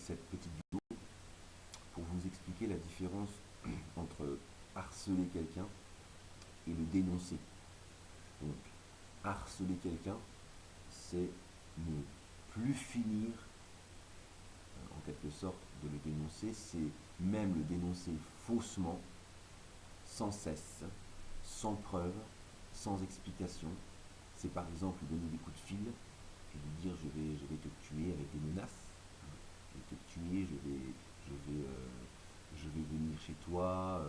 cette petite vidéo pour vous expliquer la différence entre harceler quelqu'un et le dénoncer. Donc, harceler quelqu'un, c'est ne plus finir, en quelque sorte, de le dénoncer, c'est même le dénoncer faussement, sans cesse, sans preuve, sans explication. C'est par exemple lui donner des coups de fil et lui dire je vais te tuer avec des menaces, je vais te tuer, je vais venir chez toi,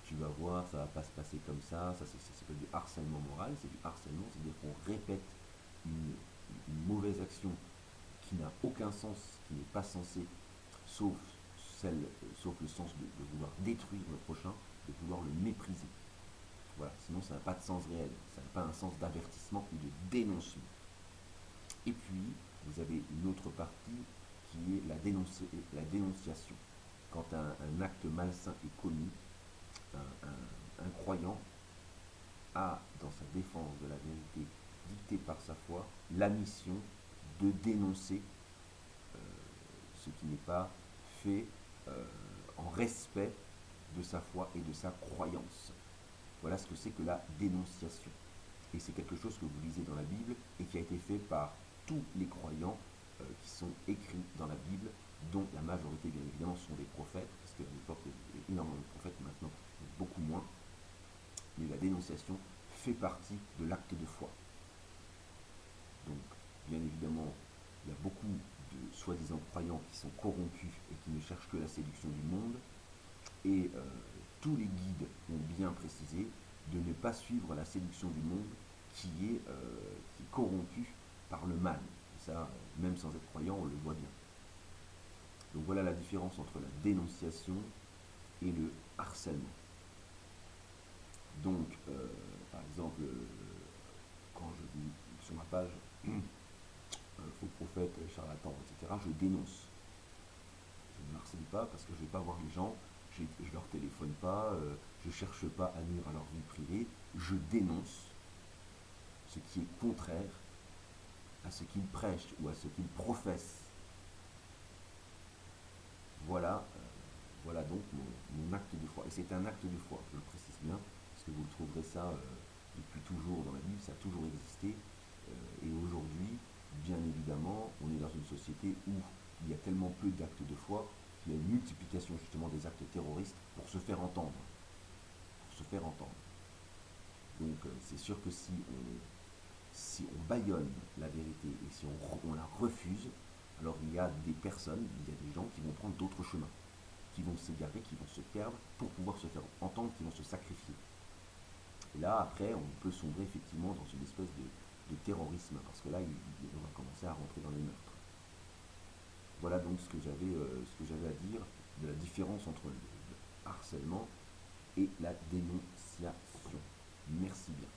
tu vas voir, ça va pas se passer comme ça s'appelle du harcèlement moral, c'est du harcèlement, c'est-à-dire qu'on répète une, une mauvaise action qui n'a aucun sens, qui n'est pas censée, sauf, sauf le sens de vouloir détruire le prochain, de vouloir le mépriser. Voilà, sinon ça n'a pas de sens réel, ça n'a pas un sens d'avertissement ou de dénoncement. Et puis, vous avez une autre partie qui est la dénonciation. Quand un acte malsain est commis, un croyant a, dans sa défense de la vérité dictée par sa foi, la mission de dénoncer ce qui n'est pas fait en respect de sa foi et de sa croyance. Voilà ce que c'est que la dénonciation. Et c'est quelque chose que vous lisez dans la Bible et qui a été fait par tous les croyants qui sont écrits dans la Bible, dont la majorité, bien évidemment, sont des prophètes, parce qu'à l'époque, il y avait énormément de prophètes, maintenant, beaucoup moins. Mais la dénonciation fait partie de l'acte de foi. Donc, bien évidemment, il y a beaucoup de soi-disant croyants qui sont corrompus et qui ne cherchent que la séduction du monde. Et tous les guides ont bien précisé de ne pas suivre la séduction du monde qui est corrompue par le mal. Et ça, même sans être croyant, on le voit bien. Donc voilà la différence entre la dénonciation et le harcèlement. Donc, par exemple, quand je dis sur ma page faux prophète, charlatan, etc., je dénonce. Je ne harcèle pas parce que je ne vais pas voir les gens, je ne leur téléphone pas, je ne cherche pas à nuire à leur vie privée, je dénonce ce qui est contraire à ce qu'ils prêchent ou à ce qu'ils professent. Voilà, voilà donc mon acte de foi. Et c'est un acte de foi, je le précise bien, parce que vous le trouverez ça depuis toujours dans la Bible, ça a toujours existé. Et aujourd'hui, bien évidemment, on est dans une société où il y a tellement peu d'actes de foi qu'il y a une multiplication justement des actes terroristes pour se faire entendre. Pour se faire entendre. Donc c'est sûr que si on bâillonne la vérité et si on la refuse, alors il y a des personnes, il y a des gens qui vont prendre d'autres chemins, qui vont s'égarer, qui vont se perdre pour pouvoir se faire entendre, qui vont se sacrifier. Et là, après, on peut sombrer effectivement dans une espèce de terrorisme, parce que là, on va commencer à rentrer dans les meurtres. Voilà donc ce que j'avais à dire de la différence entre le harcèlement et la dénonciation. Merci bien.